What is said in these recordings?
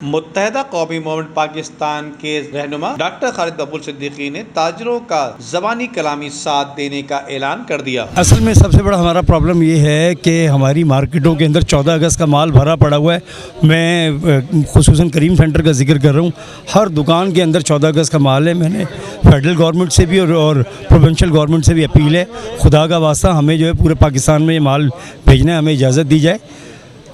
मुत्तहदा कौमी मूवमेंट पाकिस्तान के रहनुमा डॉक्टर खालिद अब्दुल सिद्दीकी ने ताजिरों का ज़बानी कलामी साथ देने का ऐलान कर दिया। असल में सबसे बड़ा हमारा प्रॉब्लम ये है कि हमारी मार्केटों के अंदर 14 अगस्त का माल भरा पड़ा हुआ है। मैं खुसूसन करीम सेंटर का जिक्र कर रहा हूँ। हर दुकान के अंदर 14 अगस्त का माल है। मैंने फेडरल गवर्नमेंट से भी और प्रोविंशियल गवर्नमेंट से भी अपील है, खुदा का वास्ता हमें जो है पूरे पाकिस्तान में ये माल भेजना है, हमें इजाज़त दी जाए।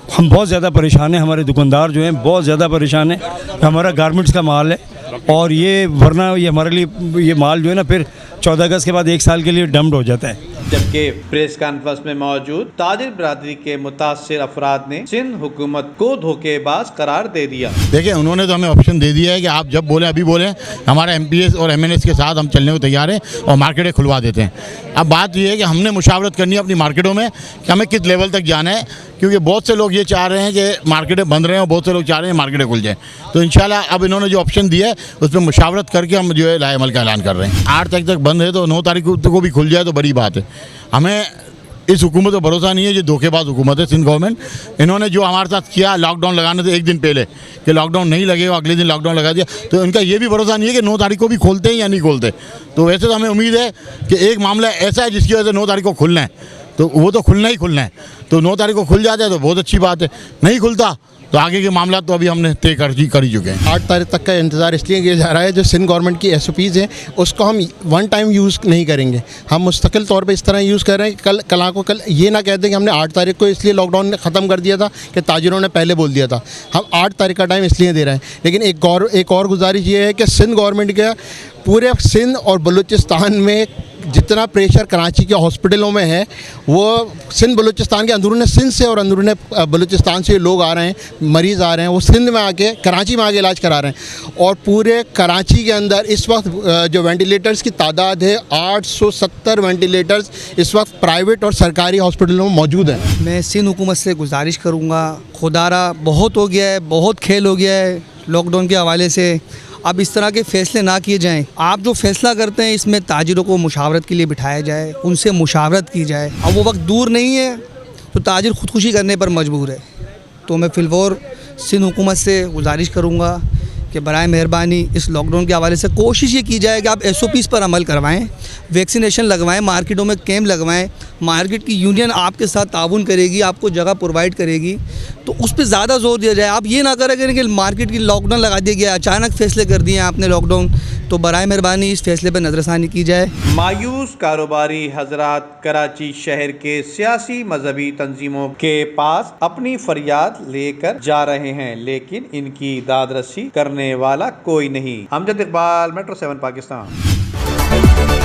हम बहुत ज़्यादा परेशान हैं, हमारे दुकानदार जो हैं बहुत ज़्यादा परेशान हैं। हमारा गारमेंट्स का माल है और ये वरना ये हमारे लिए ये माल जो है ना फिर 14 अगस्त के बाद 1 साल के लिए डम्प्ड हो जाता है। जबकि प्रेस कॉन्फ्रेंस में मौजूद ताजिर बिरादरी के मुतासिर अफराद ने सिंध हुकूमत को धोखेबाज करार दे दिया। देखिए, उन्होंने तो हमें ऑप्शन दे दिया है कि आप जब बोले अभी बोले, हमारे MPS और MNS के साथ हम चलने को तैयार हैं और मार्केटें खुलवा देते हैं। अब बात यह है कि हमने मुशावरत करनी है अपनी मार्केटों में कि हमें किस लेवल तक जाना है, क्योंकि बहुत से लोग ये चाह रहे हैं कि मार्केटें बंद रहें और बहुत से लोग चाह रहे हैं मार्केटें खुल जाएँ। तो इंशाल्लाह अब इन्होंने जो ऑप्शन दिया है उस पर मुशावरत करके हम जो है लाए अमल का ऐलान कर रहे हैं। 8 तारीख तक बंद है तो 9 तारीख को भी खुल जाए तो बड़ी बात है। हमें इस हुकूमत पर भरोसा नहीं है, ये धोखेबाज हुकूमत है सिंध गवर्नमेंट। इन्होंने जो हमारे साथ किया लॉकडाउन लगाने से 1 दिन पहले कि लॉकडाउन नहीं लगेगा, अगले दिन लॉकडाउन लगा दिया, तो इनका ये भी भरोसा नहीं है कि 9 तारीख को भी खोलते हैं या नहीं खोलते। तो वैसे तो हमें उम्मीद है कि एक मामला ऐसा है जिसकी वजह से 9 तारीख को खुलना है, तो वो तो खुलना ही खुलना है। तो 9 तारीख को खुल जाता है तो बहुत अच्छी बात है, नहीं खुलता तो आगे के मामला तो अभी हमने तय कर ही चुके हैं। 8 तारीख तक का इंतज़ार इसलिए किया जा रहा है, जो सिंध गवर्नमेंट की SOPs हैं उसको हम वन टाइम यूज़ नहीं करेंगे। हम मुस्तकिल तौर पे इस तरह यूज़ कर रहे हैं कि कल ये ना कहते कि हमने 8 तारीख को इसलिए लॉकडाउन ख़त्म कर दिया था कि ताजिरों ने पहले बोल दिया था। हम 8 तारीख का टाइम इसलिए दे रहे हैं। लेकिन एक और गुजारिश ये है कि सिंध गवर्नमेंट के पूरे सिंध और बलूचिस्तान में जितना प्रेशर कराची के हॉस्पिटलों में है, वो सिंध बलूचिस्तान के अंदरूनी सिंध से और अंदरूनी बलूचिस्तान से लोग आ रहे हैं, मरीज़ आ रहे हैं, वो सिंध में आके कराची में आके इलाज करा रहे हैं। और पूरे कराची के अंदर इस वक्त जो वेंटिलेटर्स की तादाद है 870 वेंटिलेटर्स इस वक्त प्राइवेट और सरकारी हॉस्पिटलों में मौजूद हैं। मैं सिंध हुकूमत से गुजारिश करूँगा, खुदारा बहुत हो गया है, बहुत खेल हो गया है लॉकडाउन के हवाले से। अब इस तरह के फ़ैसले ना किए जाएं। आप जो फ़ैसला करते हैं इसमें ताजिरों को मुशावरत के लिए बिठाया जाए, उनसे मुशावरत की जाए। अब वो वक्त दूर नहीं है तो ताजिर ख़ुदकुशी करने पर मजबूर है। तो मैं फिलवोर सिंध हुकूमत से गुजारिश करूँगा कि बराए मेहरबानी इस लॉकडाउन के हवाले से कोशिश ये की जाए कि आप SOPs पर अमल करवाएं, वैक्सीनेशन लगवाएं, मार्केटों में कैंप लगवाएं। मार्केट की यूनियन आपके साथ ताउन करेगी, आपको जगह प्रोवाइड करेगी, तो उस पर ज़्यादा जोर दिया जाए। आप ये ना करें कि मार्केट की लॉकडाउन लगा दिया गया, अचानक फ़ैसले कर दिए आपने लॉकडाउन, तो बराए मेहरबानी इस फैसले पर नज़रसानी की जाए। मायूस कारोबारी हजरात कराची शहर के सियासी मजहबी तंजीमों के पास अपनी फरियाद लेकर जा रहे हैं, लेकिन इनकी दादरसी करने वाला कोई नहीं। अमजद इकबाल, मेट्रो 7 पाकिस्तान।